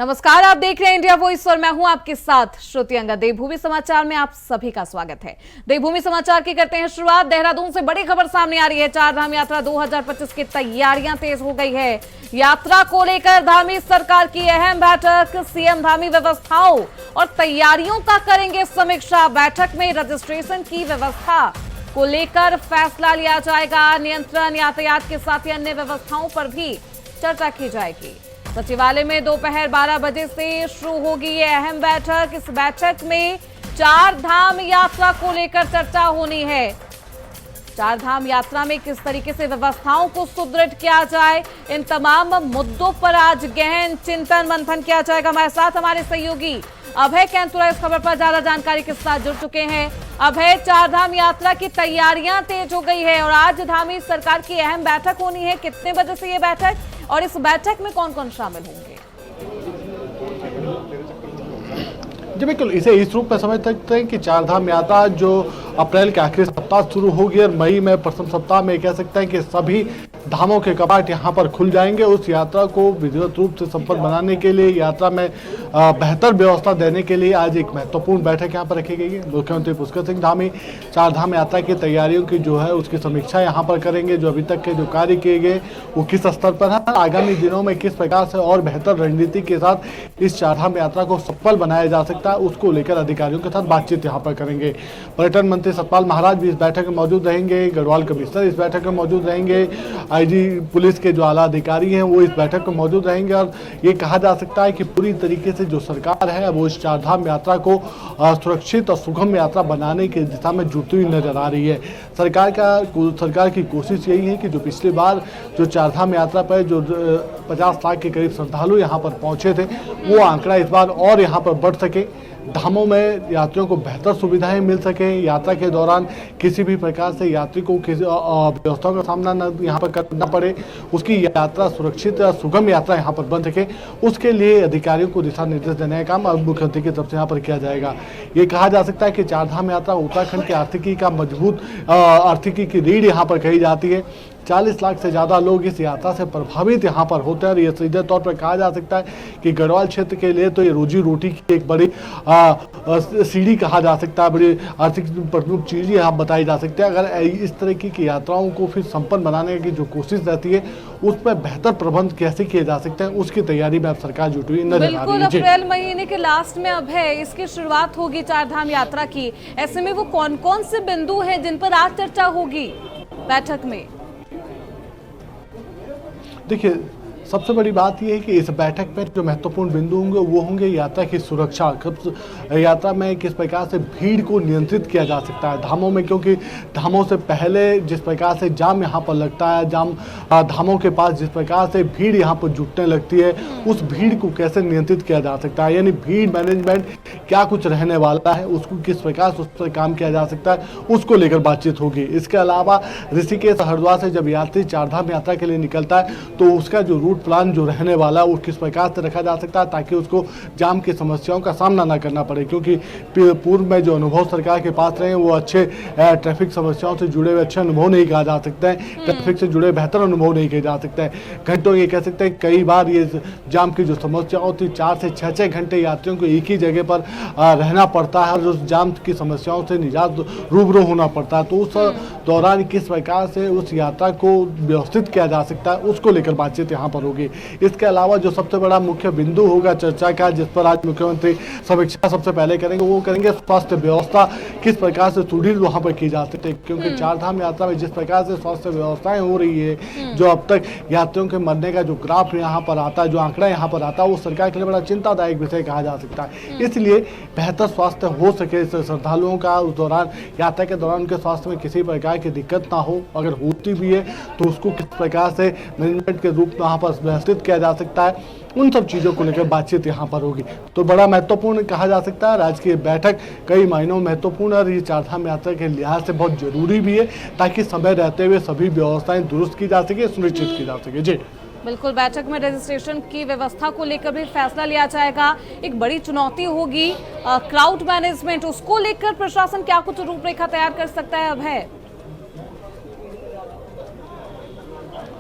नमस्कार, आप देख रहे हैं इंडिया वॉइस और मैं हूं आपके साथ श्रुति अंगद। देवभूमि समाचार में आप सभी का स्वागत है। देवभूमि समाचार की करते हैं शुरुआत। देहरादून से बड़ी खबर सामने आ रही है। चारधाम यात्रा 2025 की तैयारियां तेज हो गई है। यात्रा को लेकर धामी सरकार की अहम बैठक। सीएम धामी व्यवस्थाओं और तैयारियों का करेंगे समीक्षा। बैठक में रजिस्ट्रेशन की व्यवस्था को लेकर फैसला लिया जाएगा। नियंत्रण, यातायात के साथ ही अन्य व्यवस्थाओं पर भी चर्चा की जाएगी। सचिवालय में दोपहर 12 बजे से शुरू होगी ये अहम बैठक। इस बैठक में चार धाम यात्रा को लेकर चर्चा होनी है। चार धाम यात्रा में किस तरीके से व्यवस्थाओं को सुदृढ़ किया जाए, इन तमाम मुद्दों पर आज गहन चिंतन मंथन किया जाएगा। हमारे साथ हमारे सहयोगी अभय कैंतुरा इस खबर पर ज्यादा जानकारी के साथ जुड़ चुके हैं। अभय, चार धाम यात्रा की तैयारियां तेज हो गई है और आज धामी सरकार की अहम बैठक होनी है। कितने बजे से ये बैठक और इस बैठक में कौन कौन शामिल होंगे? जी बिल्कुल, इसे इस रूप में समझ सकते हैं कि चार धाम यात्रा जो अप्रैल के आखिरी सप्ताह शुरू होगी और मई में प्रथम सप्ताह में कह सकते हैं कि सभी धामों के कपाट यहाँ पर खुल जाएंगे। उस यात्रा को विधिवत रूप से संपन्न बनाने के लिए, यात्रा में बेहतर व्यवस्था देने के लिए आज एक महत्वपूर्ण बैठक यहाँ पर रखी गई है। मुख्यमंत्री पुष्कर सिंह धामी चार धाम यात्रा की तैयारियों की जो है उसकी समीक्षा यहाँ पर करेंगे। जो अभी तक के जो कार्य किए गए वो किस स्तर पर है, आगामी दिनों में किस प्रकार से और बेहतर रणनीति के साथ इस चार धाम यात्रा को सफल बनाया जा सकता है, उसको लेकर अधिकारियों के साथ बातचीत यहाँ पर करेंगे। पर्यटन मंत्री सतपाल महाराज भी इस बैठक में मौजूद रहेंगे। गढ़वाल कमिश्नर इस बैठक में मौजूद रहेंगे। आईजी पुलिस के जो आला अधिकारी हैं वो इस बैठक में मौजूद रहेंगे। और ये कहा जा सकता है कि पूरी तरीके से जो सरकार है वो इस चार धाम यात्रा को सुरक्षित और सुगम यात्रा बनाने की दिशा में जुटी हुई नजर आ रही है। सरकार की कोशिश यही है कि जो पिछली बार जो चार धाम यात्रा पर जो 50 लाख के करीब श्रद्धालु यहाँ पर पहुंचे थे वो आंकड़ा इस बार और यहाँ पर बढ़ सके, धामों में यात्रियों को बेहतर सुविधाएं मिल सके, यात्रा के दौरान किसी भी प्रकार से यात्री को किसी व्यवस्थाओं का सामना न यहाँ पर करना पड़े, उसकी यात्रा सुरक्षित या सुगम यात्रा यहाँ पर बन सके, उसके लिए अधिकारियों को दिशा निर्देश देने का काम अब मुख्यमंत्री की तरफ से यहाँ पर किया जाएगा। ये कहा जा सकता है कि चार धाम यात्रा उत्तराखंड की आर्थिकी का मजबूत आर्थिकी की रीढ़ यहाँ पर कही जाती है। 40 लाख से ज़्यादा लोग इस यात्रा से प्रभावित यहाँ पर होते हैं और ये सीधे तौर पर कहा जा सकता है कि गढ़वाल क्षेत्र के लिए तो ये रोजी रोटी की एक बड़ी सीढ़ी कहा जा सकता है, बड़ी आर्थिक प्रमुख चीज़ यहाँ बताई जा सकती है। अगर इस तरह की यात्राओं को फिर संपन्न बनाने की जो कोशिश रहती है उसमें बेहतर प्रबंध कैसे किए जा सकते हैं, उसकी तैयारी में अब सरकार जुटी हुई नजर आ रही है। अप्रैल महीने के लास्ट में अब है इसकी शुरुआत होगी चार धाम यात्रा की। ऐसे में वो कौन कौन से बिंदु हैं जिन पर आज चर्चा होगी बैठक में? देखिए, सबसे बड़ी बात यह है कि इस बैठक में जो महत्वपूर्ण बिंदु होंगे वो होंगे यात्रा की सुरक्षा। यात्रा में किस प्रकार से भीड़ को नियंत्रित किया जा सकता है धामों में, क्योंकि धामों से पहले जिस प्रकार से जाम यहाँ पर लगता है, धामों के पास जिस प्रकार से भीड़ यहाँ पर जुटने लगती है, उस भीड़ को कैसे नियंत्रित किया जा सकता है, यानी भीड़ मैनेजमेंट क्या कुछ रहने वाला है, उसको किस प्रकार से उस पर काम किया जा सकता है, उसको लेकर बातचीत होगी। इसके अलावा ऋषिकेश हरिद्वार से जब यात्री चारधाम यात्रा के लिए निकलता है तो उसका जो रूट प्लान जो रहने वाला है वो किस प्रकार से रखा जा सकता है ताकि उसको जाम की समस्याओं का सामना ना करना पड़े, क्योंकि पूर्व में जो अनुभव सरकार के पास रहे वो अच्छे ट्रैफिक समस्याओं से जुड़े हुए अच्छे अनुभव नहीं कहा जा सकते हैं, ट्रैफिक से जुड़े बेहतर अनुभव नहीं किए जा सकते हैं। घंटों ये कह सकते हैं कई बार ये जाम की जो समस्या होती 4 से 6 घंटे यात्रियों को एक ही जगह पर रहना पड़ता है और उस जाम की समस्याओं से निजात रूबरू होना पड़ता है। तो उस दौरान किस प्रकार से उस यात्रा को व्यवस्थित किया जा सकता है उसको लेकर बातचीत यहाँ पर होगी। इसके अलावा जो सबसे बड़ा मुख्य बिंदु होगा चर्चा का, जिस पर आज मुख्यमंत्री समीक्षा सबसे पहले करेंगे, वो करेंगे स्वास्थ्य व्यवस्था किस प्रकार से सुदृढ़ वहां पर की जा सकती है, क्योंकि चार धाम यात्रा में जिस प्रकार से स्वास्थ्य व्यवस्थाएं हो रही है, जो अब तक यात्रियों के मरने का जो ग्राफ यहाँ पर आता है, जो आंकड़ा यहाँ पर आता है, वो सरकार के लिए बड़ा चिंतादायक विषय कहा जा सकता है। इसलिए बेहतर स्वास्थ्य हो सके श्रद्धालुओं का, उस दौरान यात्रा के दौरान उनके स्वास्थ्य में किसी प्रकार की दिक्कत ना हो, अगर होती भी है तो उसको किस प्रकार से मैनेजमेंट के रूप में वहाँ पर व्यवस्थित किया जा सकता है, उन सब चीज़ों को लेकर बातचीत यहाँ पर होगी। तो बड़ा महत्वपूर्ण कहा जा सकता है राज्य की बैठक, कई मायनों में महत्वपूर्ण और ये चारधाम यात्रा के लिहाज से बहुत जरूरी भी है ताकि समय रहते हुए सभी व्यवस्थाएं दुरुस्त की जा सके, सुनिश्चित की जा सके। जी बिल्कुल, बैठक में रजिस्ट्रेशन की व्यवस्था को लेकर भी फैसला लिया जाएगा। एक बड़ी चुनौती होगी क्राउड मैनेजमेंट, उसको लेकर प्रशासन क्या कुछ रूपरेखा तैयार कर सकता है? अब है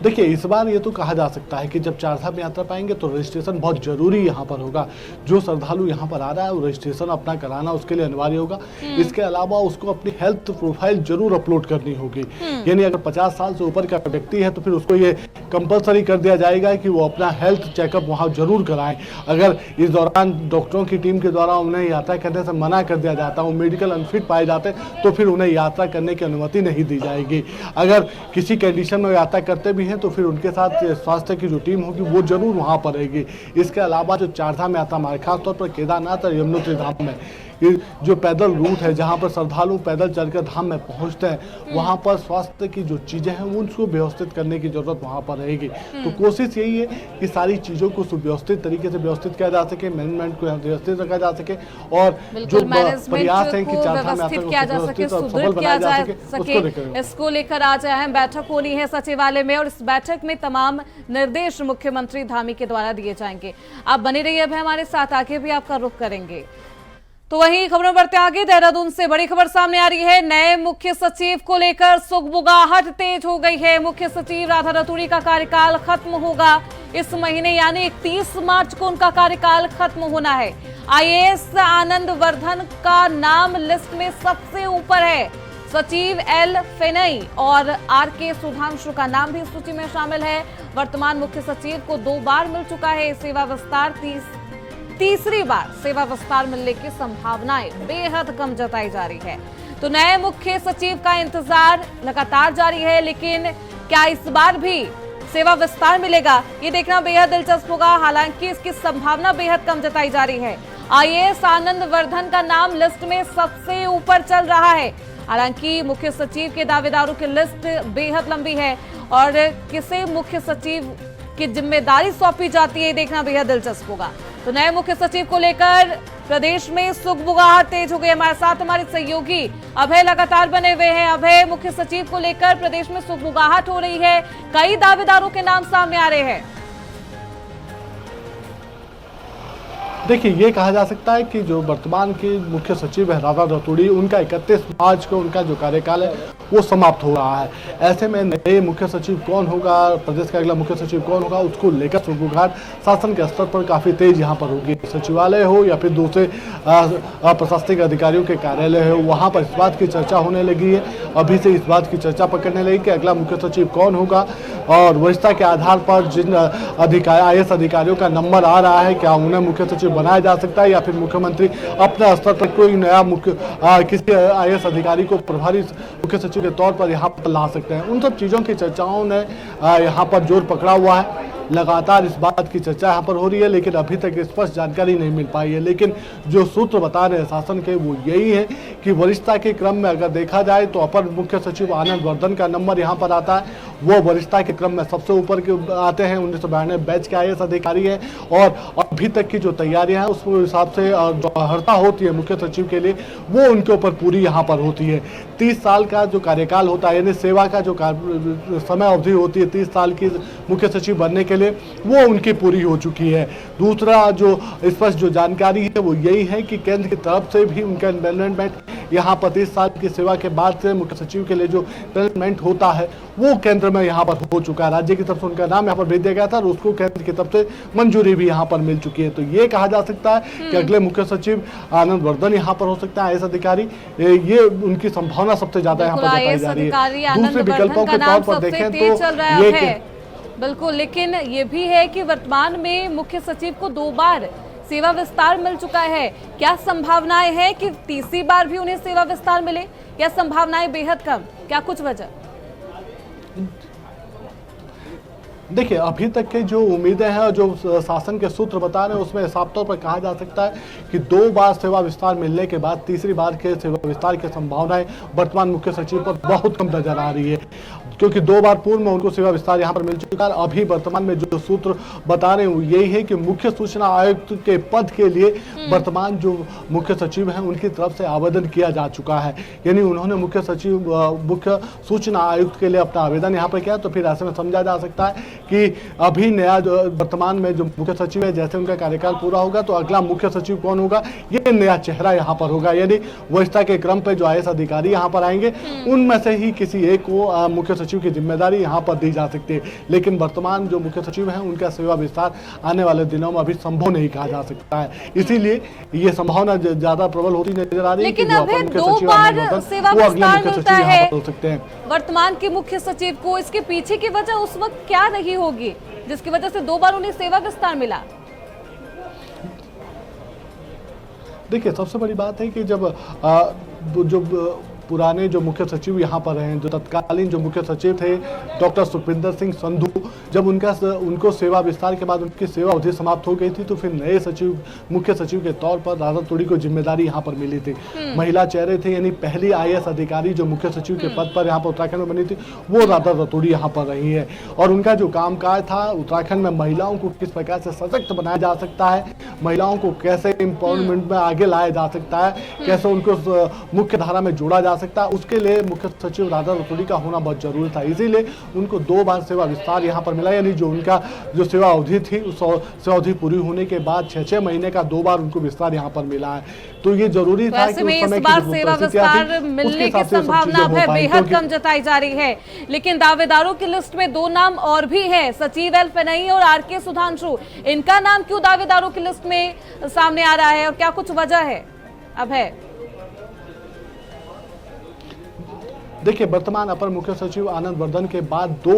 देखिए, इस बार ये तो कहा जा सकता है कि जब चारधाम यात्रा पाएंगे तो रजिस्ट्रेशन बहुत जरूरी यहाँ पर होगा। जो श्रद्धालु यहाँ पर आ रहा है वो रजिस्ट्रेशन अपना कराना उसके लिए अनिवार्य होगा। इसके अलावा उसको अपनी हेल्थ प्रोफाइल जरूर अपलोड करनी होगी। यानी अगर 50 साल से ऊपर का व्यक्ति है तो फिर उसको ये कंपलसरी कर दिया जाएगा कि वो अपना हेल्थ चेकअप वहाँ जरूर कराएं। अगर इस दौरान डॉक्टरों की टीम के द्वारा उन्हें यात्रा करने से मना कर दिया जाता है, वो मेडिकल अनफिट पाए जाते तो फिर उन्हें यात्रा करने की अनुमति नहीं दी जाएगी। अगर किसी कंडीशन में यात्रा करते भी हैं तो फिर उनके साथ स्वास्थ्य की जो टीम होगी वो जरूर वहाँ पर रहेगी। इसके अलावा जो चारधाम यात्रा हमारे खासतौर पर केदारनाथ और यमुनोत्री धाम में जो पैदल रूट है जहाँ पर श्रद्धालु पैदल चलकर धाम में पहुँचते हैं, वहाँ पर स्वास्थ्य की जो चीज़ें हैं उनको व्यवस्थित करने की जरूरत वहाँ पर रहेगी। तो कोशिश यही है कि सारी चीज़ों को सुव्यवस्थित तरीके से व्यवस्थित किया जा सके, मैनेजमेंट को व्यवस्थित रखा जा सके और जो प्रयास है कि चारधाम यात्रा को सफल बनाया जा सके इसको लेकर आज अहम बैठक होनी है सचिवालय में और इस बैठक में तमाम निर्देश मुख्यमंत्री धामी के द्वारा दिए जाएंगे। आप बने रहिए, अब हमारे साथ आगे भी आपका रुख करेंगे। तो वहीं खबरों बढ़ते आगे, देहरादून से बड़ी खबर सामने आ रही है। नए मुख्य सचिव को लेकर सुगबुगाहट तेज हो गई है। मुख्य सचिव राधा रतूड़ी का कार्यकाल खत्म होगा इस महीने, यानी 31 मार्च को उनका कार्यकाल खत्म होना है। आईएएस आनंद वर्धन का नाम लिस्ट में सबसे ऊपर है। सचिव एल फेनई और आरके सुधांशु का नाम भी सूची में शामिल है। वर्तमान मुख्य सचिव को 2 बार मिल चुका है सेवा विस्तार, तीसरी बार सेवा विस्तार मिलने की संभावनाएं बेहद कम जताई जा रही है। तो नए मुख्य सचिव का इंतजार लगातार जारी है, लेकिन क्या इस बार भी सेवा विस्तार मिलेगा, ये देखना बेहद दिलचस्प होगा। हालांकि इसकी संभावना बेहद कम जताई जा रही है। आईएएस आनंद वर्धन का नाम लिस्ट में सबसे ऊपर चल रहा है। हालांकि मुख्य सचिव के दावेदारों की लिस्ट बेहद लंबी है और किसे मुख्य सचिव की जिम्मेदारी सौंपी जाती है, देखना बेहद दिलचस्प होगा। तो नए मुख्य सचिव को लेकर प्रदेश में सुगबुगाहट तेज हो गई। हमारे साथ हमारे सहयोगी अभय लगातार बने हुए हैं। अभय, मुख्य सचिव को लेकर प्रदेश में सुगबुगाहट हो रही है, कई दावेदारों के नाम सामने आ रहे हैं। देखिए, ये कहा जा सकता है कि जो वर्तमान के मुख्य सचिव है राधा रतूड़ी, उनका 31 मार्च को उनका जो कार्यकाल है वो समाप्त हो रहा है। ऐसे में नए मुख्य सचिव कौन होगा, प्रदेश का अगला मुख्य सचिव कौन होगा, उसको लेकर सुगबुगाहट शासन के स्तर पर काफ़ी तेज यहाँ पर होगी। सचिवालय हो या फिर दूसरे प्रशासनिक अधिकारियों के कार्यालय हो, वहाँ पर इस बात की चर्चा होने लगी है। अभी से इस बात की चर्चा पकड़ने लगी कि अगला मुख्य सचिव कौन होगा और वरिष्ठता के आधार पर जिन आईएएस अधिकारियों का नंबर आ रहा है, क्या उन्हें मुख्य सचिव बनाया जा सकता है या फिर मुख्यमंत्री अपने स्तर पर कोई नया किसी आईएएस अधिकारी को प्रभारी मुख्य सचिव के तौर पर यहाँ पर ला सकते हैं। उन सब चीज़ों की चर्चाओं ने यहाँ पर जोर पकड़ा हुआ है। लगातार इस बात की चर्चा यहाँ पर हो रही है, लेकिन अभी तक स्पष्ट जानकारी नहीं मिल पाई है। लेकिन जो सूत्र बता रहे हैं शासन के वो यही है कि वरिष्ठता के क्रम में अगर देखा जाए तो अपर मुख्य सचिव आनंद वर्धन का नंबर यहाँ पर आता है। वो वरिष्ठता के क्रम में सबसे ऊपर के आते हैं। 1992 बैच के आईएएस अधिकारी हैं और अभी तक की जो तैयारियां हैं उस हिसाब से जो अर्हता होती है मुख्य सचिव के लिए वो उनके ऊपर पूरी यहाँ पर होती है। 30 साल का जो कार्यकाल होता है, यानी सेवा का जो समय अवधि होती है 30 साल की मुख्य सचिव बनने के लिए, वो उनकी पूरी हो चुकी है। दूसरा जो स्पष्ट जो जानकारी है वो यही है कि केंद्र की तरफ से भी उनका एनवेलमेंट यहाँ पर 30 साल की सेवा के बाद से मुख्य सचिव के लिए जो एनवेलमेंट होता है वो केंद्र में यहाँ पर हो चुका है। राज्य की तरफ से उनका नाम यहाँ पर भेज दिया गया था और उसको केंद्र की तरफ से मंजूरी भी यहाँ पर मिल चुकी है। तो ये कहा जा सकता है कि अगले मुख्य सचिव आनंद वर्धन यहाँ पर हो सकता है आईएएस अधिकारी, ये उनकी संभावना सबसे ज्यादा यहाँ पर बताई जा रही है। दूसरे विकल्पों के तौर पर देखें तो ये बिल्कुल, लेकिन ये भी है कि वर्तमान में मुख्य सचिव को 2 बार सेवा विस्तार मिल चुका है। क्या संभावनाएं हैं कि तीसरी बार भी उन्हें सेवा विस्तार मिले या संभावनाएं बेहद कम? क्या कुछ वजह? देखिए, अभी तक के जो उम्मीदें हैं और जो शासन के सूत्र बता रहे हैं उसमें साफ तौर पर कहा जा सकता है कि 2 बार सेवा विस्तार मिलने के बाद तीसरी बार के सेवा विस्तार की संभावनाएं वर्तमान मुख्य सचिव पर बहुत कम नजर आ रही है, क्योंकि 2 बार पूर्व में उनको सेवा विस्तार यहाँ पर मिल चुका है। अभी वर्तमान में जो सूत्र बता रहे हैं वो यही है कि मुख्य सूचना आयुक्त के पद के लिए वर्तमान जो मुख्य सचिव हैं उनकी तरफ से आवेदन किया जा चुका है। यानी उन्होंने मुख्य सूचना आयुक्त के लिए अपना आवेदन यहाँ पर किया। तो फिर ऐसे में समझा जा सकता है कि अभी नया जो वर्तमान में जो मुख्य सचिव है, जैसे उनका कार्यकाल पूरा होगा तो अगला मुख्य सचिव कौन होगा, ये नया चेहरा यहाँ पर होगा। यानी वरिष्ठता के क्रम पर जो आईएएस अधिकारी यहाँ पर आएंगे उनमें से ही किसी एक को मुख्य सचिव सचिव की जिम्मेदारी यहाँ पर दी जा सकती है। लेकिन वर्तमान जो मुख्य सचिव हैं उनका सेवा विस्तार आने वाले दिनों में अभी संभव नहीं कहा जा सकता है, इसीलिए ये संभावना ज्यादा प्रबल होती नजर आ रही है कि जो अपर मुख्य सचिव वो अगले मुख्य सचिव यहाँ पर हो सकते हैं। वर्तमान के मुख्य सचिव को इसके पीछे की वजह उस वक्त क्या रही होगी जिसकी वजह से 2 बार उन्हें सेवा विस्तार मिला? देखिए, सबसे बड़ी बात है कि जब पुराने जो मुख्य सचिव यहाँ पर हैं, जो तत्कालीन जो मुख्य सचिव थे डॉक्टर सुखविंदर सिंह संधू, जब उनको सेवा विस्तार के बाद उनकी सेवा अवधि समाप्त हो गई थी तो फिर नए सचिव मुख्य सचिव के तौर पर राधा तुड़ी को जिम्मेदारी यहाँ पर मिली थी। महिला चेहरे थे, यानी पहली IAS अधिकारी जो मुख्य सचिव के पद पर यहाँ पर उत्तराखंड में बनी थी वो राधा रतूड़ी यहाँ पर रही है। और उनका जो कामकाज था उत्तराखंड में महिलाओं को किस प्रकार से सशक्त बनाया जा सकता है, महिलाओं को कैसे एम्पावरमेंट में आगे लाया जा सकता है, कैसे उनको मुख्य धारा में जोड़ा जा सकता है, उसके लिए मुख्य सचिव राधा रतूड़ी का होना बहुत जरूरी था। इसीलिए उनको 2 बार सेवा विस्तार यहाँ पर मिला, यानी जो उनका जो सेवा अवधि थी उस सेवा अवधि पूरी होने के बाद 6-6 महीने का 2 बार उनको विस्तार यहाँ पर मिला है। तो ये जरूरी था कि उस समय की सेवा विस्तार मिलने की संभावना बेहद कम जताई जा रही है। लेकिन दावेदारों की लिस्ट में 2 नाम और भी है, सचिव एल फेनई और RK सुधांशु। इनका नाम क्यों दावेदारों की लिस्ट में सामने आ रहा है और क्या कुछ वजह है? अब है देखिए, वर्तमान अपर मुख्य सचिव आनंद वर्धन के बाद 2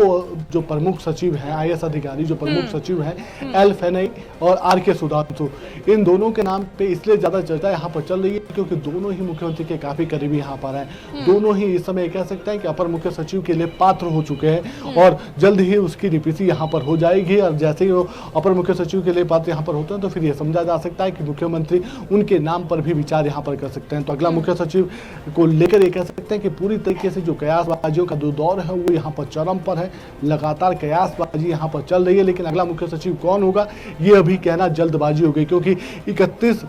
जो प्रमुख सचिव हैं IAS अधिकारी जो प्रमुख सचिव हैं एल फेनई और RK सुधांशु, इन दोनों के नाम पे इसलिए ज्यादा चर्चा यहाँ पर चल रही है क्योंकि दोनों ही मुख्यमंत्री के काफी करीबी यहाँ पर हैं। दोनों ही इस समय कह सकते हैं कि अपर मुख्य सचिव के लिए पात्र हो चुके हैं और जल्द ही उसकी रिपीसी यहाँ पर हो जाएगी। और जैसे ही वो अपर मुख्य सचिव के लिए पात्र यहाँ पर होते हैं तो फिर ये समझा जा सकता है कि मुख्यमंत्री उनके नाम पर भी विचार यहाँ पर कर सकते हैं। तो अगला मुख्य सचिव को लेकर ये कह सकते हैं कि पूरी तरीके से जो कयासबाजियों का जो दौर है वो यहाँ पर चरम पर है, लगातार कयासबाजी यहाँ पर चल रही है। लेकिन अगला मुख्य सचिव कौन होगा ये अभी कहना जल्दबाजी हो गई, क्योंकि 31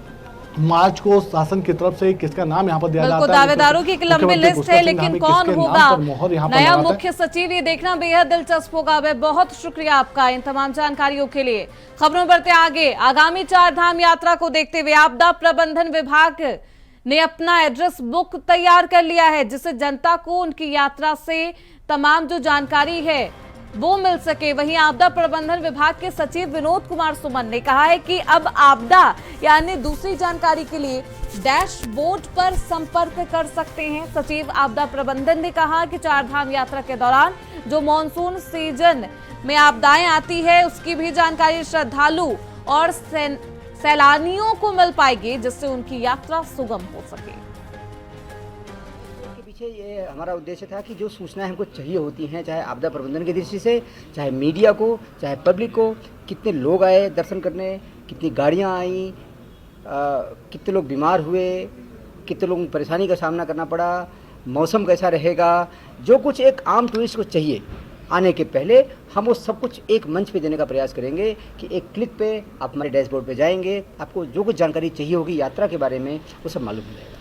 मार्च को शासन की तरफ से किसका नाम यहाँ पर दिया जाता है। दावेदारों की एक लंबी लिस्ट है, लेकिन कौन होगा नया मुख्य सचिव ये देखना बेहद दिलचस्प होगा। बहुत शुक्रिया आपका इन तमाम जानकारियों के लिए। खबरों बढ़ते आगे। आगामी 4 धाम यात्रा को देखते हुए आपदा प्रबंधन विभाग ने अपना एड्रेस बुक तैयार कर लिया है, जिससे जनता को उनकी यात्रा से तमाम जो जानकारी है वो मिल सके। वहीं आपदा प्रबंधन विभाग के सचिव विनोद कुमार सुमन ने कहा है कि अब आपदा यानी दूसरी जानकारी के लिए डैशबोर्ड पर संपर्क कर सकते हैं। सचिव आपदा प्रबंधन ने कहा कि 4 धाम यात्रा के दौरान जो मॉनसून सीजन में आपदाएं आती है उसकी भी जानकारी श्रद्धालु और सैलानियों को मिल पाएगी, जिससे उनकी यात्रा सुगम हो सके। के पीछे ये हमारा उद्देश्य था कि जो सूचनाएं हमको चाहिए होती हैं, चाहे आपदा प्रबंधन की दृष्टि से, चाहे मीडिया को, चाहे पब्लिक को, कितने लोग आए दर्शन करने, कितनी गाड़ियां आई, कितने लोग बीमार हुए, कितने लोगों को परेशानी का सामना करना पड़ा, मौसम कैसा रहेगा, जो कुछ एक आम टूरिस्ट को चाहिए आने के पहले हम वो सब कुछ एक मंच पे देने का प्रयास करेंगे कि एक क्लिक पे आप हमारे डैशबोर्ड पे जाएंगे, आपको जो कुछ जानकारी चाहिए होगी यात्रा के बारे में वो सब मालूम हो जाएगा।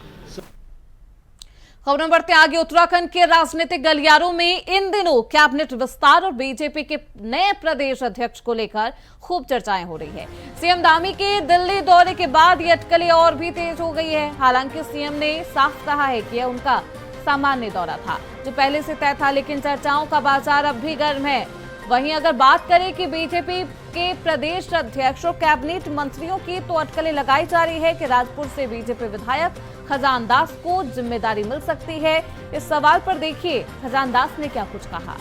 खबरों बढ़ते आगे। उत्तराखंड के राजनीतिक गलियारों में इन दिनों कैबिनेट विस्तार और बीजेपी के नए प्रदेश अध्यक्ष को लेकर खूब चर्चाएं हो रही है। सीएम धामी के दिल्ली दौरे के बाद ये अटकलें और भी तेज हो गई है। हालांकि सीएम ने साफ कहा है कि यह उनका सामान्य दौरा था जो पहले से तय था, लेकिन चर्चाओं का बाजार अब भी गर्म है। वहीं अगर बात करें कि बीजेपी के प्रदेश अध्यक्ष और कैबिनेट मंत्रियों की, तो अटकलें लगाई जा रही है कि राजपुर से बीजेपी विधायक खजान दास को जिम्मेदारी मिल सकती है। इस सवाल पर देखिए खजान दास ने क्या कुछ कहा।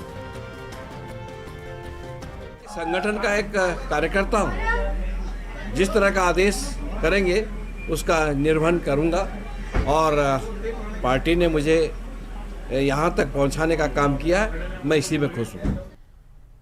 संगठन का एक कार्यकर्ता हूं, जिस तरह का आदेश करेंगे उसका निर्वहन करूंगा और पार्टी ने मुझे यहाँ तक पहुँचाने का काम किया, मैं इसी में खुश हूँ।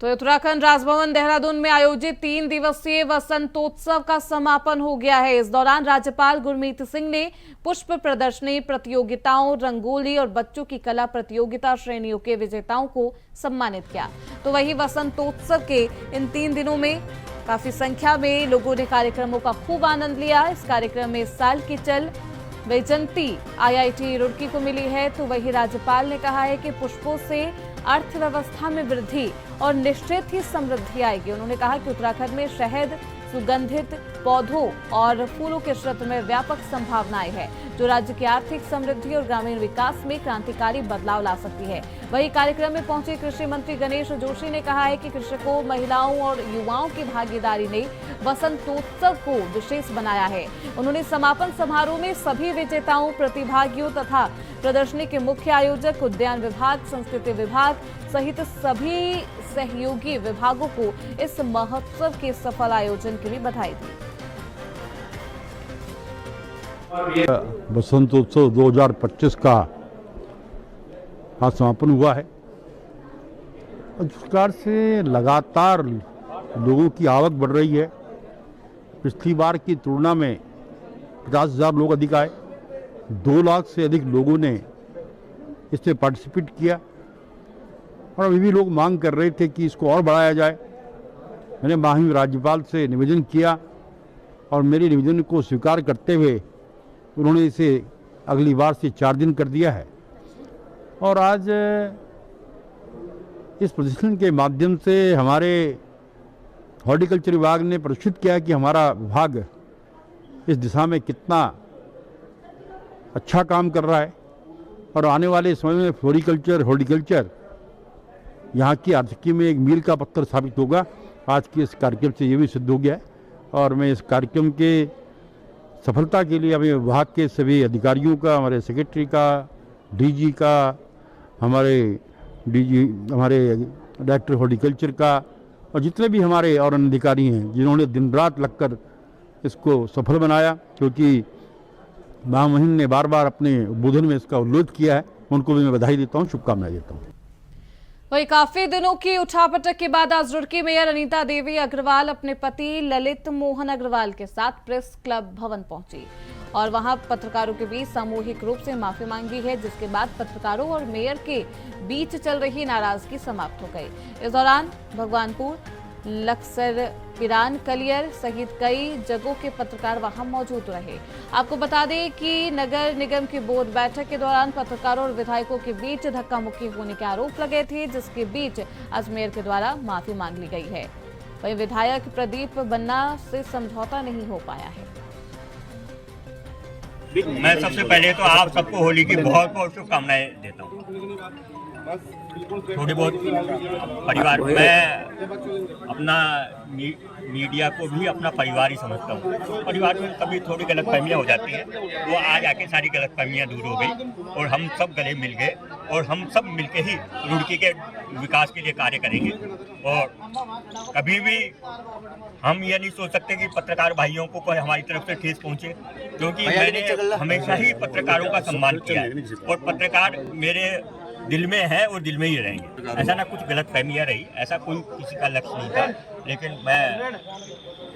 तो उत्तराखंड राजभवन देहरादून में आयोजित 3 दिवसीय वसंतोत्सव का समापन हो गया है। इस दौरान राज्यपाल गुरमीत सिंह ने पुष्प प्रदर्शनी प्रतियोगिताओं, रंगोली और बच्चों की कला प्रतियोगिता श्रेणियों के विजेताओं को सम्मानित किया। तो वही वसंतोत्सव के इन 3 दिनों में काफी संख्या में लोगों ने कार्यक्रमों का खूब आनंद लिया। इस कार्यक्रम में इस साल की चल वैजंती IIT रुड़की को मिली है। तो वही राज्यपाल ने कहा है कि पुष्पों से अर्थव्यवस्था में वृद्धि और निश्चित ही समृद्धि आएगी। उन्होंने कहा कि उत्तराखंड में शहद, सुगंधित पौधों और फूलों के क्षेत्र में व्यापक संभावनाएं हैं, जो राज्य की आर्थिक समृद्धि और ग्रामीण विकास में क्रांतिकारी बदलाव ला सकती है। वहीं कार्यक्रम में पहुंचे कृषि मंत्री गणेश जोशी ने कहा है कि कृषकों, महिलाओं और युवाओं की भागीदारी ने वसंतोत्सव को विशेष बनाया है। उन्होंने समापन समारोह में सभी विजेताओं, प्रतिभागियों तथा प्रदर्शनी के मुख्य आयोजक, उद्यान विभाग, संस्कृति विभाग सहित सभी सहयोगी विभागों को इस महोत्सव के सफल आयोजन के लिए बधाई दी। वसंतोत्सव 2025 का आज समापन हुआ है और जिस प्रकार से लगातार लोगों की आवक बढ़ रही है, पिछली बार की तुलना में 50,000 लोग अधिक आए, 2 लाख से अधिक लोगों ने इसमें पार्टिसिपेट किया और अभी भी लोग मांग कर रहे थे कि इसको और बढ़ाया जाए। मैंने माननीय राज्यपाल से निवेदन किया और मेरे निवेदन को स्वीकार करते हुए उन्होंने इसे अगली बार से 4 दिन कर दिया है। और आज इस प्रदर्शन के माध्यम से हमारे हॉर्टिकल्चर विभाग ने प्रदर्शित किया कि हमारा विभाग इस दिशा में कितना अच्छा काम कर रहा है और आने वाले समय में फ्लोरिकल्चर, हॉर्टिकल्चर यहाँ की आर्थिकी में एक मील का पत्थर साबित होगा। आज के इस कार्यक्रम से ये भी सिद्ध हो गया है और मैं इस कार्यक्रम के सफलता के लिए हमें विभाग के सभी अधिकारियों का, हमारे सेक्रेटरी का, डीजी का, हमारे डायरेक्टर हॉर्टिकल्चर का और जितने भी हमारे और अन्य अधिकारी हैं जिन्होंने दिन रात लगकर इसको सफल बनाया, क्योंकि महामहिम ने बार बार अपने उद्बोधन में इसका उल्लेख किया है, उनको भी मैं बधाई देता हूँ, शुभकामनाएं देता हूँ। वही काफी दिनों की उठापटक के बाद आज रुड़की मेयर अनीता देवी अग्रवाल अपने पति ललित मोहन अग्रवाल के साथ प्रेस क्लब भवन पहुंची और वहां पत्रकारों के बीच सामूहिक रूप से माफी मांगी है, जिसके बाद पत्रकारों और मेयर के बीच चल रही नाराजगी समाप्त हो गई। इस दौरान भगवानपुर, लक्सर, पिरान, कलियर सहित कई जगहों के पत्रकार वहां मौजूद रहे। आपको बता दें कि नगर निगम की बोर्ड बैठक के दौरान पत्रकारों और विधायकों के बीच धक्का मुक्की होने के आरोप लगे थे, जिसके बीच आज मेयर के द्वारा माफी मांग ली गई है। वहीं विधायक प्रदीप बन्ना से समझौता नहीं हो पाया है। मैं सबसे पहले तो आप सबको होली की बहुत बहुत शुभकामनाएं देता हूँ। थोड़ी बहुत परिवार, मैं अपना मीडिया को भी अपना परिवार ही समझता हूँ। परिवार में कभी थोड़ी गलतफहमियाँ हो जाती हैं, वो आज आके सारी गलतफहमियाँ दूर हो गई और हम सब गले मिल गए और हम सब मिलके ही रुड़की के विकास के लिए कार्य करेंगे। और कभी भी हम ये नहीं सोच सकते कि पत्रकार भाइयों को कोई हमारी तरफ से ठेस पहुँचे, क्योंकि मैंने हमेशा ही पत्रकारों का सम्मान किया है और पत्रकार मेरे दिल में है और दिल में ही रहेंगे। ऐसा ना कुछ गलत फहमियाँ रही, ऐसा कोई किसी का लक्ष्य नहीं था, लेकिन मैं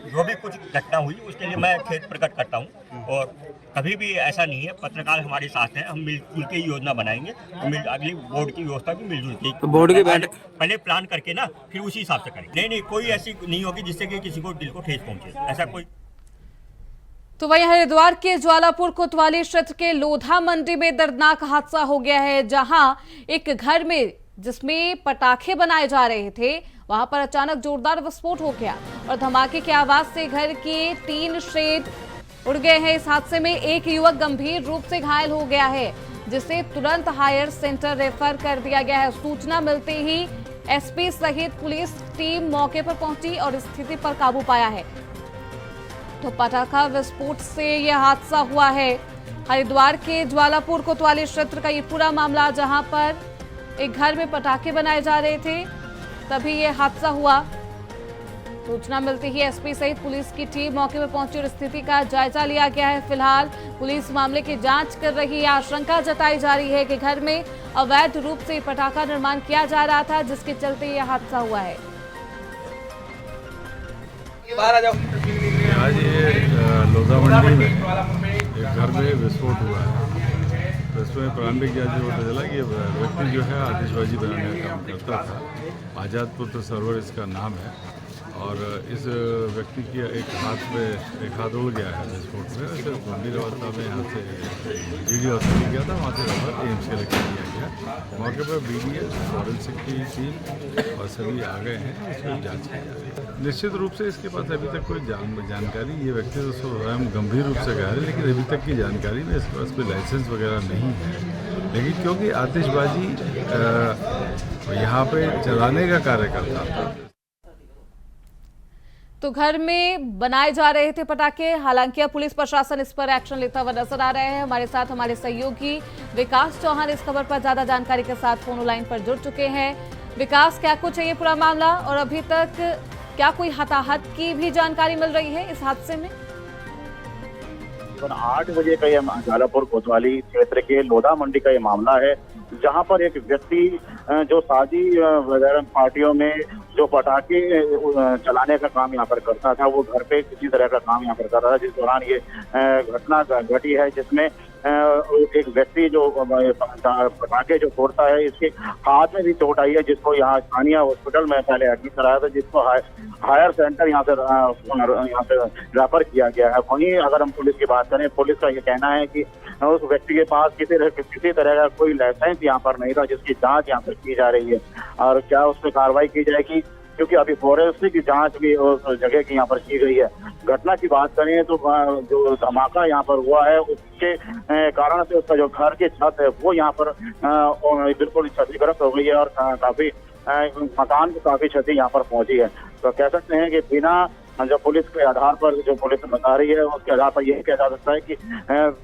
जो भी कुछ घटना हुई उसके लिए मैं खेद प्रकट करता हूँ। और कभी भी ऐसा नहीं है, पत्रकार हमारे साथ हैं, हम मिलजुल के योजना बनाएंगे। अगली बोर्ड की व्यवस्था भी मिलजुल के, तो बोर्ड की बैठक पहले प्लान करके ना फिर उसी हिसाब से करेंगे। नहीं, कोई ऐसी नहीं होगी जिससे कि किसी को दिल को ठेस पहुँचे, ऐसा कोई। तो वहीं हरिद्वार के ज्वालापुर कोतवाली क्षेत्र के लोधा मंडी में दर्दनाक हादसा हो गया है, जहां एक घर में जिसमें पटाखे बनाए जा रहे थे, वहां पर अचानक जोरदार विस्फोट हो गया और धमाके की आवाज से घर के 3 शेड उड़ गए हैं। इस हादसे में एक युवक गंभीर रूप से घायल हो गया है, जिसे तुरंत हायर सेंटर रेफर कर दिया गया है। सूचना मिलते ही एसपी सहित पुलिस टीम मौके पर पहुंची और स्थिति पर काबू पाया है। तो पटाखा विस्फोट से यह हादसा हुआ है। हरिद्वार के ज्वालापुर कोतवाली क्षेत्र का ये पूरा मामला, जहां पर एक घर में पटाखे बनाए जा रहे थे, तभी यह हादसा हुआ। सूचना मिलते ही एसपी सहित पुलिस की टीम मौके पर पहुंची और स्थिति का जायजा लिया गया है। फिलहाल पुलिस मामले की जांच कर रही है। आशंका जताई जा रही है कि घर में अवैध रूप से पटाखा निर्माण किया जा रहा था, जिसके चलते यह हादसा हुआ है। आज ये लोधा मंडी में एक घर में विस्फोट हुआ है, तो इसमें प्रारंभिक जांच में पता चला कि व्यक्ति जो है आतिशबाजी बनाने का काम करता था। आज़ाद पुत्र सरवर इसका नाम है और इस व्यक्ति की एक हाथ उड़ गया है विस्फोट में। उसे गंभीर अवस्था में यहाँ से GD हॉस्पिटल गया था, वहाँ से रेफर एम्स के लेकर किया गया। मौके पर BDS, फॉरेंसिक की टीम और सभी आ गए हैं, इसकी जाँच की जा रही है। निश्चित रूप से इसके पास अभी तक कोई जानकारी, ये व्यक्ति तो स्वयं गंभीर रूप से गया है, लेकिन अभी तक की जानकारी में इसके पास कोई लाइसेंस वगैरह नहीं है। लेकिन क्योंकि आतिशबाजी यहाँ पे चलाने का कार्य करता था, तो घर में बनाए जा रहे थे पटाखे। हालांकि अब पुलिस प्रशासन इस पर एक्शन लेता हुआ नजर आ रहे हैं। हमारे साथ हमारे सहयोगी विकास चौहान इस खबर पर ज्यादा जानकारी के साथ फोन लाइन पर जुड़ चुके हैं। विकास, क्या कुछ है ये पूरा मामला और अभी तक क्या कोई हताहत की भी जानकारी मिल रही है इस हादसे में? 8 बजे का ये झालापुर कोतवाली क्षेत्र के लोधा मंडी का ये मामला है, जहां पर एक व्यक्ति जो शादी वगैरह पार्टियों में जो पटाखे चलाने का काम यहाँ पर करता था, वो घर पे किसी तरह का काम यहाँ पर कर रहा था, जिस दौरान ये घटना घटी है, जिसमें एक व्यक्ति जो पटाखे जो फोड़ता है, इसके हाथ में भी चोट आई है, जिसको यहाँ स्थानीय हॉस्पिटल में पहले एडमिट कराया था, जिसको हायर सेंटर यहाँ से रेफर किया गया है। वहीं अगर हम पुलिस की बात करें, पुलिस का ये कहना है कि उस व्यक्ति के पास किसी तरह का कोई लाइसेंस यहाँ पर नहीं था, जिसकी जांच यहाँ पर की जा रही है और क्या उस पर कार्रवाई की जाएगी, क्योंकि अभी फॉरेंसिक की जांच भी उस जगह की यहाँ पर की गई है। घटना की बात करें तो जो धमाका यहाँ पर हुआ है, उसके कारण से उसका जो घर की छत है वो यहाँ पर बिल्कुल क्षतिग्रस्त हो गई है और काफी मकान को काफी क्षति यहाँ पर पहुंची है। तो कह सकते हैं कि बिना जो पुलिस के आधार पर जो पुलिस बता रही है, उसके आधार पर यही कहा जा सकता है कि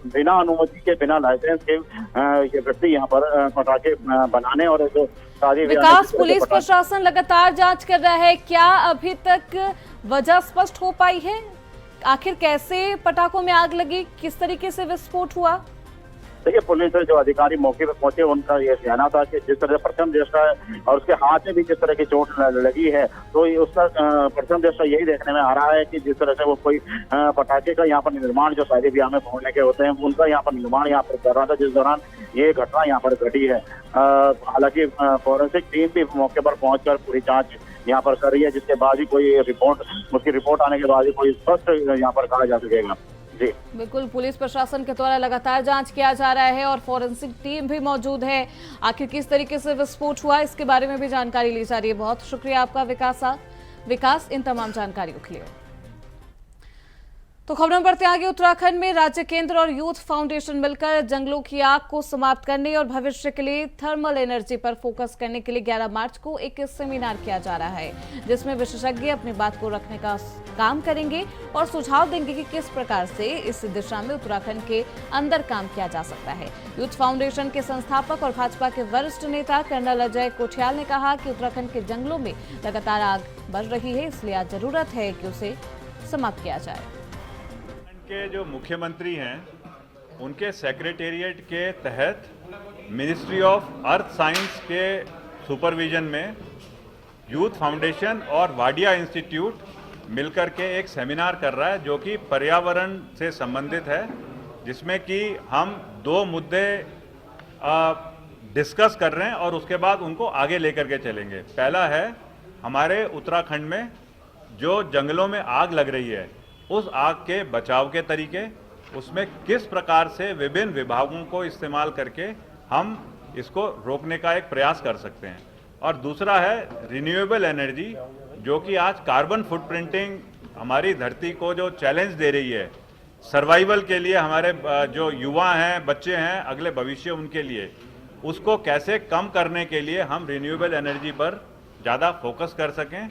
बिना अनुमति के, बिना लाइसेंस के ये व्यक्ति यहाँ पर पटाखे बनाने और जो शादी विकास, पुलिस प्रशासन लगातार जांच कर रहा है। क्या अभी तक वजह स्पष्ट हो पाई है? आखिर कैसे पटाखों में आग लगी, किस तरीके से विस्फोट हुआ? देखिए, पुलिस जो अधिकारी मौके पर पहुंचे, उनका ये कहना था कि जिस तरह प्रथम दृष्टा है और उसके हाथ में भी जिस तरह की चोट लगी है, तो उसका प्रथम दृष्टा यही देखने में आ रहा है कि जिस तरह से वो कोई पटाखे का यहाँ पर निर्माण जो शादी ब्याह में फोड़ने के होते हैं, उनका यहाँ पर निर्माण यहाँ पर कर रहा था, जिस दौरान ये घटना यहाँ पर घटी है। हालांकि फॉरेंसिक टीम भी मौके पर पहुंचकर पूरी जाँच यहाँ पर कर रही है, जिसके बाद ही कोई उसकी रिपोर्ट आने के बाद ही कोई स्पष्ट यहाँ पर कहा जा सकेगा। जी बिल्कुल, पुलिस प्रशासन के द्वारा लगातार जांच किया जा रहा है और फॉरेंसिक टीम भी मौजूद है। आखिर किस तरीके से विस्फोट हुआ, इसके बारे में भी जानकारी ली जा रही है। बहुत शुक्रिया आपका विकास इन तमाम जानकारियों के लिए। तो खबरों बढ़ते आगे। उत्तराखंड में राज्य केंद्र और यूथ फाउंडेशन मिलकर जंगलों की आग को समाप्त करने और भविष्य के लिए थर्मल एनर्जी पर फोकस करने के लिए 11 मार्च को एक सेमिनार किया जा रहा है, जिसमें विशेषज्ञ अपनी बात को रखने का काम करेंगे और सुझाव देंगे कि किस प्रकार से इस दिशा में उत्तराखंड के अंदर काम किया जा सकता है। यूथ फाउंडेशन के संस्थापक और भाजपा के वरिष्ठ नेता कर्नल अजय कोठियाल ने कहा कि उत्तराखंड के जंगलों में लगातार आग बढ़ रही है, इसलिए आज जरूरत है कि उसे समाप्त किया जाए। के जो मुख्यमंत्री हैं, उनके सेक्रेटेरिएट के तहत मिनिस्ट्री ऑफ अर्थ साइंस के सुपरविजन में यूथ फाउंडेशन और वाडिया इंस्टीट्यूट मिलकर के एक सेमिनार कर रहा है, जो कि पर्यावरण से संबंधित है, जिसमें कि हम 2 मुद्दे डिस्कस कर रहे हैं और उसके बाद उनको आगे लेकर के चलेंगे। पहला है हमारे उत्तराखंड में जो जंगलों में आग लग रही है, उस आग के बचाव के तरीके, उसमें किस प्रकार से विभिन्न विभागों को इस्तेमाल करके हम इसको रोकने का एक प्रयास कर सकते हैं। और दूसरा है रिन्यूएबल एनर्जी, जो कि आज कार्बन फुटप्रिंटिंग हमारी धरती को जो चैलेंज दे रही है सर्वाइवल के लिए, हमारे जो युवा हैं, बच्चे हैं, अगले भविष्य उनके लिए, उसको कैसे कम करने के लिए हम रिन्यूएबल एनर्जी पर ज़्यादा फोकस कर सकें।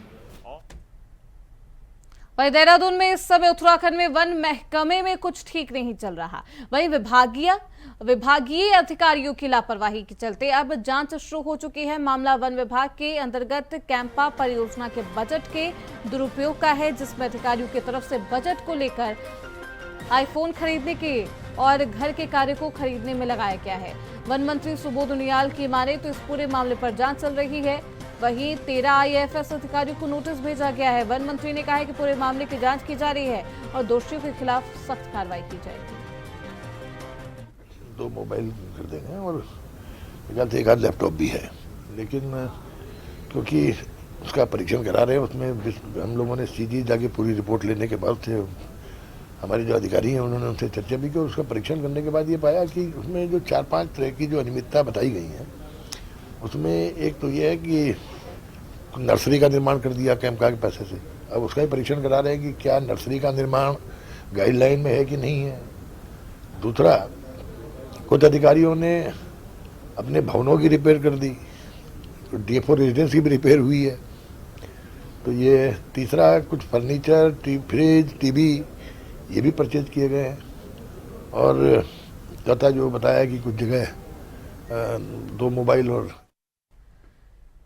वहीं देहरादून में इस समय उत्तराखंड में वन महकमे में कुछ ठीक नहीं चल रहा। वहीं विभागीय अधिकारियों की लापरवाही के चलते अब जांच शुरू हो चुकी है। मामला वन विभाग के अंतर्गत कैंपा परियोजना के बजट के दुरुपयोग का है, जिसमें अधिकारियों की तरफ से बजट को लेकर आईफोन खरीदने के और घर के कार्य को खरीदने में लगाया गया है। वन मंत्री सुबोध उनियाल की माने तो इस पूरे मामले पर जांच चल रही है। वहीं 13 IAFS अधिकारियों को नोटिस भेजा गया है। वन मंत्री ने कहा है कि पूरे मामले की जांच की जा रही है और दोषियों के खिलाफ सख्त कार्रवाई की जाएगी। 2 मोबाइल खरीदेंगे और एक आध लैपटॉप भी है, लेकिन क्योंकि उसका परीक्षण करा रहे हैं। उसमें हम लोगों ने सीधी जाके पूरी रिपोर्ट लेने के बाद से हमारे जो अधिकारी हैं उन्होंने उनसे चर्चा भी की और उसका परीक्षण करने के बाद ये पाया कि उसमें जो 4-5 तरह की जो अनियमितता बताई गई हैं, उसमें एक तो ये है कि नर्सरी का निर्माण कर दिया कैमका के पैसे से। अब उसका ही परीक्षण करा रहे हैं कि क्या नर्सरी का निर्माण गाइडलाइन में है कि नहीं है। दूसरा, कुछ अधिकारियों ने अपने भवनों की रिपेयर कर दी, तो DFO रेजिडेंस की भी रिपेयर हुई है। तो ये तीसरा, कुछ फर्नीचर, फ्रिज, टीवी ये भी परचेज किए गए हैं। और चौथा जो बताया कि कुछ जगह 2 मोबाइल और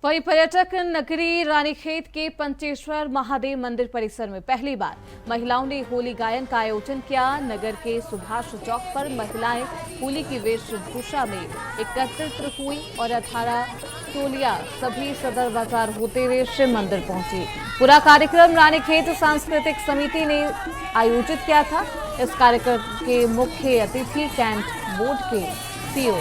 वहीं पर्यटक नगरी रानीखेत के पंचेश्वर महादेव मंदिर परिसर में पहली बार महिलाओं ने होली गायन का आयोजन किया। नगर के सुभाष चौक पर महिलाएं होली की वेशभूषा में एकत्रित हुई और 18 टोलियां सभी सदर बाजार होते हुए शिव मंदिर पहुंची। पूरा कार्यक्रम रानीखेत सांस्कृतिक समिति ने आयोजित किया था। इस कार्यक्रम के मुख्य अतिथि कैंट बोर्ड के CEO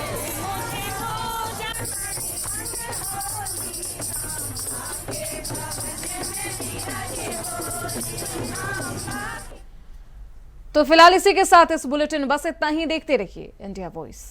तो फिलहाल इसी के साथ इस बुलेटिन बस इतना ही। देखते रहिए इंडिया वॉइस।